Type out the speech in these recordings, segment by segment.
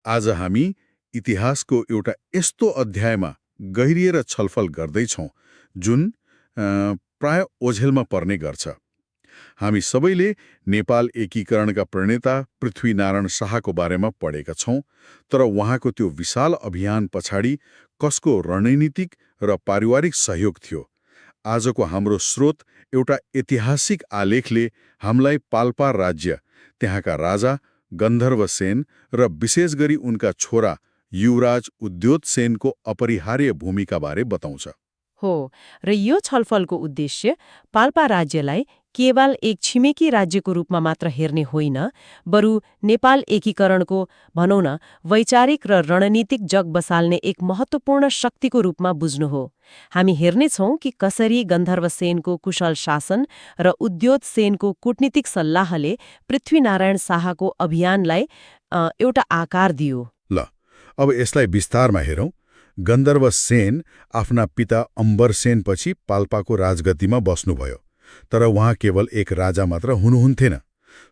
आज हामी इतिहासको एउटा यस्तो अध्यायमा गहिरिएर छलफल गर्दैछौँ जुन प्राय ओझेलमा पर्ने गर्छ। हामी सबैले नेपाल एकीकरणका प्रणेता पृथ्वीनारायण शाहको बारेमा पढेका छौँ, तर उहाँको त्यो विशाल अभियान पछाडि कसको रणनीतिक र पारिवारिक सहयोग थियो? आजको हाम्रो स्रोत एउटा ऐतिहासिक आलेखले हामीलाई पाल्पा राज्य, त्यहाँका राजा गन्धर्वसेन र विशेष गरी उनका छोरा युवराज उद्योतसेनको अपरिहार्य भूमिकाबारे बताउँछ। हो, र यो छलफलको उद्देश्य पाल्पा राज्यलाई केवल एक छिमेकी राज्यको रूपमा मात्र हेर्ने होइन, बरु नेपाल एकीकरणको भनौँ न वैचारिक र रणनीतिक जग बसाल्ने एक महत्त्वपूर्ण शक्तिको रूपमा बुझ्नु हो। हामी हेर्नेछौँ कि कसरी गन्धर्वसेनको कुशल शासन र उद्योतसेनको कूटनीतिक सल्लाहले पृथ्वीनारायण शाहको अभियानलाई एउटा आकार दियो। ल, अब यसलाई विस्तारमा हेरौँ। गन्धर्वसेन आफ्ना पिता अम्बरसेनपछि पाल्पाको राजगद्दीमा बस्नुभयो, तर उहाँ केवल एक राजा मात्र हुनुहुन्थेन।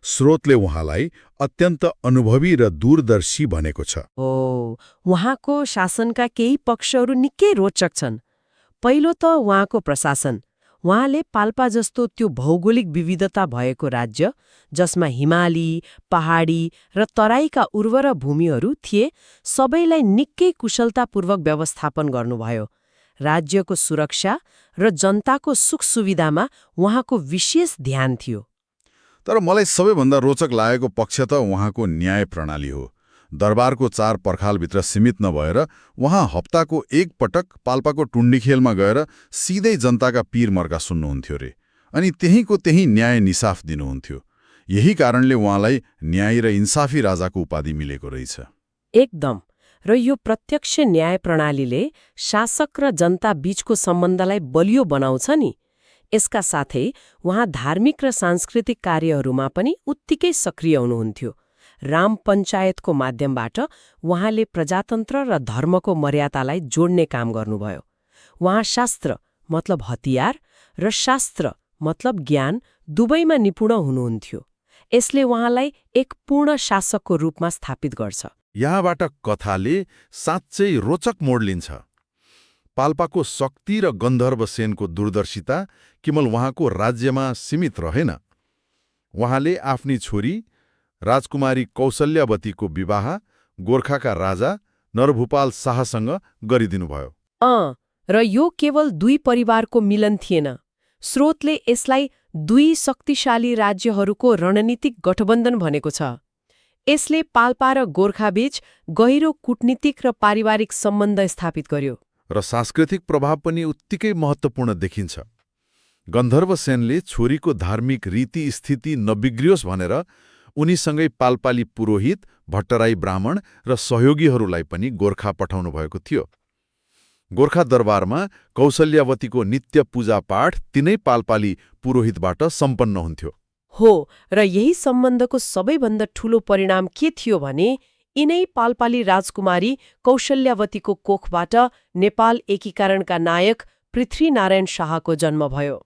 स्रोतले उहाँलाई अत्यन्त अनुभवी र दूरदर्शी भनेको छ। उहाँको शासनका केही पक्षहरू निकै रोचक छन्। पहिलो त उहाँको प्रशासन। उहाँले पाल्पा जस्तो त्यो भौगोलिक विविधता भएको राज्य, जसमा हिमाली, पहाडी र तराईका उर्वर भूमिहरू थिए, सबैलाई निकै कुशलतापूर्वक व्यवस्थापन गर्नुभयो। राज्यको सुरक्षा र जनताको सुख सुविधामा उहाँको विशेष ध्यान थियो। तर मलाई सबैभन्दा रोचक लागेको पक्ष त उहाँको न्याय प्रणाली हो। दरबारको चार पर्खालभित्र सीमित नभएर उहाँ हप्ताको एक पटक पाल्पाको टुण्डीखेलमा गएर सिधै जनताका पीर मर्का सुन्नुहुन्थ्यो रे, अनि त्यहीँको त्यही न्याय निसाफ दिनुहुन्थ्यो। यही कारणले उहाँलाई न्यायी र इन्साफी राजाको उपाधि मिलेको रहेछ। एकदम। र यो प्रत्यक्ष न्याय प्रणालीले शासक र जनता बीचको सम्बन्धलाई बलियो बनाउँछ नि। यसका साथै उहाँ धार्मिक र सांस्कृतिक कार्यहरूमा पनि उत्तिकै सक्रिय हुनुहुन्थ्यो। राम पञ्चायतको माध्यमबाट उहाँले प्रजातन्त्र र धर्मको मर्यादालाई जोड्ने काम गर्नुभयो। उहाँ शास्त्र मतलब हतियार र शास्त्र मतलब ज्ञान दुवैमा निपुण हुनुहुन्थ्यो। यसले उहाँलाई एक पूर्ण शासकको रूपमा स्थापित गर्छ। यहाँबाट कथाले साँच्चै रोचक मोड लिन्छ। पाल्पाको शक्ति र गन्धर्वसेनको दूरदर्शिता केवल उहाँको राज्यमा सीमित रहेन। उहाँले आफ्नी छोरी राजकुमारी कौशल्यावतीको विवाह गोर्खाका राजा नरभूपाल शाहसँग गरिदिनुभयो। र यो केवल दुई परिवारको मिलन थिएन। स्रोतले यसलाई दुई शक्तिशाली राज्यहरूको रणनीतिक गठबन्धन भनेको छ। यसले पाल्पा र गोर्खाबीच गहिरो कूटनीतिक र पारिवारिक सम्बन्ध स्थापित गर्यो। र सांस्कृतिक प्रभाव पनि उत्तिकै महत्त्वपूर्ण देखिन्छ। गन्धर्वसेनले छोरीको धार्मिक रीति स्थिति नबिग्रियोस् भनेर उनीसँगै पाल्पाली पुरोहित, भट्टराई ब्राह्मण र सहयोगीहरूलाई पनि गोर्खा पठाउनु भएको थियो। गोर्खा दरबारमा कौशल्यावतीको नित्य पूजापाठ तिनै पाल्पाली पुरोहितबाट सम्पन्न हुन्थ्यो। हो, र यही सम्बन्धको सबैभन्दा ठूलो परिणाम के थियो भने यिनै पाल्पाली राजकुमारी कौशल्यावतीको कोखबाट नेपाल एकीकरणका नायक पृथ्वीनारायण शाहको जन्म भयो।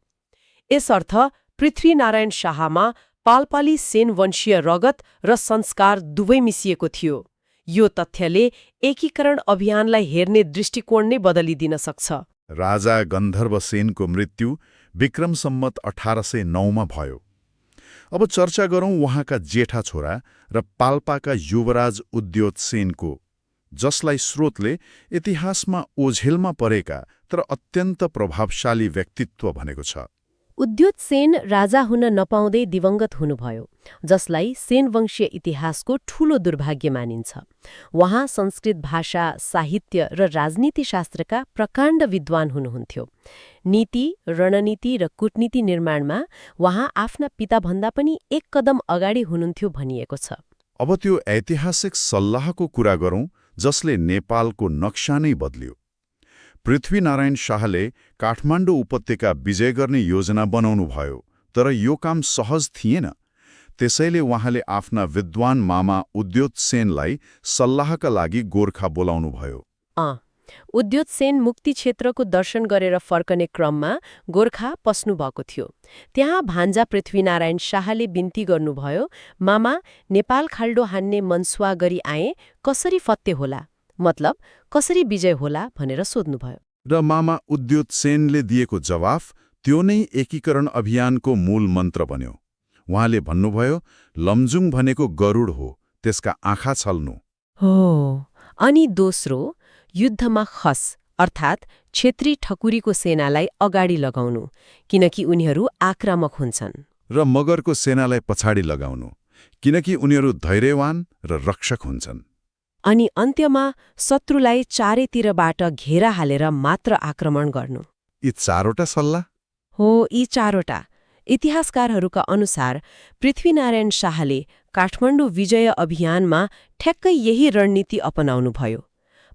यसर्थ पृथ्वीनारायण शाहमा पाल्पाली सेन वंशीय रगत र संस्कार दुवै मिसिएको थियो। यो तथ्यले एकीकरण अभियानलाई हेर्ने दृष्टिकोण नै बदलिदिन सक्छ। राजा गन्धर्वसेनको मृत्यु विक्रम सम्वत 1809मा भयो। अब चर्चा गरौँ उहाँका जेठा छोरा र पाल्पाका युवराज उद्योतसेनको, जसलाई स्रोतले इतिहासमा ओझेलमा परेका तर अत्यन्त प्रभावशाली व्यक्तित्व भनेको छ। उद्योतसेन राजा हुन नपाउँदै दिवंगत हुनुभयो, जसलाई सेन वंशीय इतिहासको ठूलो दुर्भाग्य मानिन्छ। उहाँ संस्कृत भाषा, साहित्य र राजनीतिशास्त्रका प्रकाण्ड विद्वान हुनुहुन्थ्यो। नीति, रणनीति र कूटनीति निर्माणमा उहाँ आफ्ना पिताभन्दा पनि एक कदम अगाडि हुनुहुन्थ्यो भनिएको छ। अब त्यो ऐतिहासिक सल्लाहको कुरा गरौँ जसले नेपालको नक्सा नै बदल्यो। पृथ्वीनारायण शाहले काठमाडौँ उपत्यका विजय गर्ने योजना बनाउनुभयो, तर यो काम सहज थिएन। त्यसैले उहाँले आफ्ना विद्वान मामा उद्योतसेनलाई सल्लाहका लागि गोर्खा बोलाउनुभयो। उद्योतसेन मुक्ति क्षेत्रको दर्शन गरेर फर्कने क्रममा गोर्खा पस्नु भएको थियो। त्यहाँ भान्जा पृथ्वीनारायण शाहले बिन्ती गर्नुभयो, मामा, नेपाल खाल्डो हान्ने मनसुवा गरी आए, कसरी फत्ते होला, मतलब कसरी विजय होला भनेर सोध्नुभयो। र मामा उद्योतसेनले दिएको जवाफ त्यो नै एकीकरण अभियानको मूल मन्त्र बन्यो। उहाँले भन्नुभयो, लमजुङ भनेको गरुड हो, त्यसका आँखा छल्नु हो। अनि दोस्रो, युद्धमा खस अर्थात् क्षेत्री ठकुरीको सेनालाई अगाडि लगाउनु, किनकि उनीहरू आक्रामक हुन्छन्, र मगरको सेनालाई पछाडि लगाउनु, किनकि उनीहरू धैर्यवान र रक्षक हुन्छन्। अनि अन्त्यमा शत्रुलाई चारैतिरबाट घेरा हालेर मात्र आक्रमण गर्नु। यी चारवटा सल्लाह हो, यी चारवटा। इतिहासकारहरूका अनुसार पृथ्वीनारायण शाहले काठमाडौँ विजय अभियानमा ठ्याक्कै यही रणनीति अपनाउनुभयो।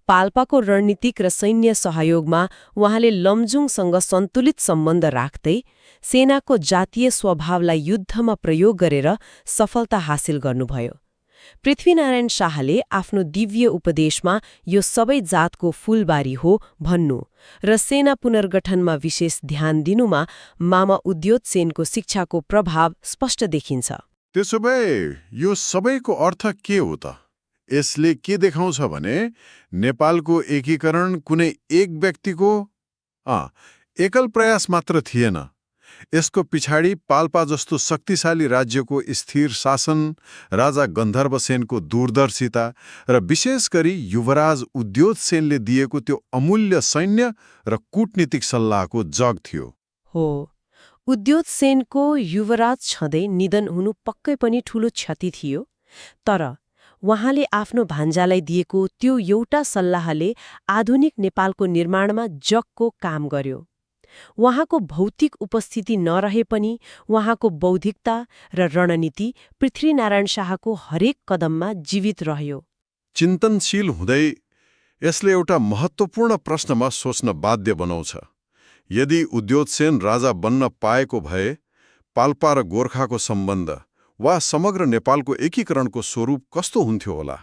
पाल्पाको रणनीतिक र सैन्य सहयोगमा उहाँले लमजुङसँग सन्तुलित सम्बन्ध राख्दै सेनाको जातीय स्वभावलाई युद्धमा प्रयोग गरेर सफलता हासिल गर्नुभयो। पृथ्वीनारायण शाहले आफ्नो दिव्य उपदेशमा यो सबै जातको फूलबारी हो भन्नु र सेना पुनर्गठनमा विशेष ध्यान दिनुमा मामा उद्योतसेनको शिक्षाको प्रभाव स्पष्ट देखिन्छ। त्यसो भए यो सबैको अर्थ के हो त? यसले के देखाउँछ भने नेपालको एकीकरण कुनै एक व्यक्तिको एकल प्रयास मात्र थिएन। यसको पिछाडि पाल्पा जस्तो शक्तिशाली राज्यको स्थिर शासन, राजा गन्धर्वसेनको दूरदर्शिता र विशेष गरी युवराज उद्योतसेनले दिएको त्यो अमूल्य सैन्य र कूटनीतिक सल्लाहको जग थियो। हो, उद्योतसेनको युवराज छँदै निधन हुनु पक्कै पनि ठूलो क्षति थियो, तर उहाँले आफ्नो भान्जालाई दिएको त्यो एउटा सल्लाहले आधुनिक नेपालको निर्माणमा जगको काम गर्यो। उहाँको भौतिक उपस्थिति नरहे पनि उहाँको बौद्धिकता र रणनीति पृथ्वीनारायण शाहको हरेक कदममा जीवित रह्यो। चिन्तनशील हुँदै यसले एउटा महत्त्वपूर्ण प्रश्नमा सोच्न बाध्य बनाउँछ। यदि उद्योतसेन राजा बन्न पाएको भए पाल्पा र गोर्खाको सम्बन्ध वा समग्र नेपालको एकीकरणको स्वरूप कस्तो हुन्थ्यो होला?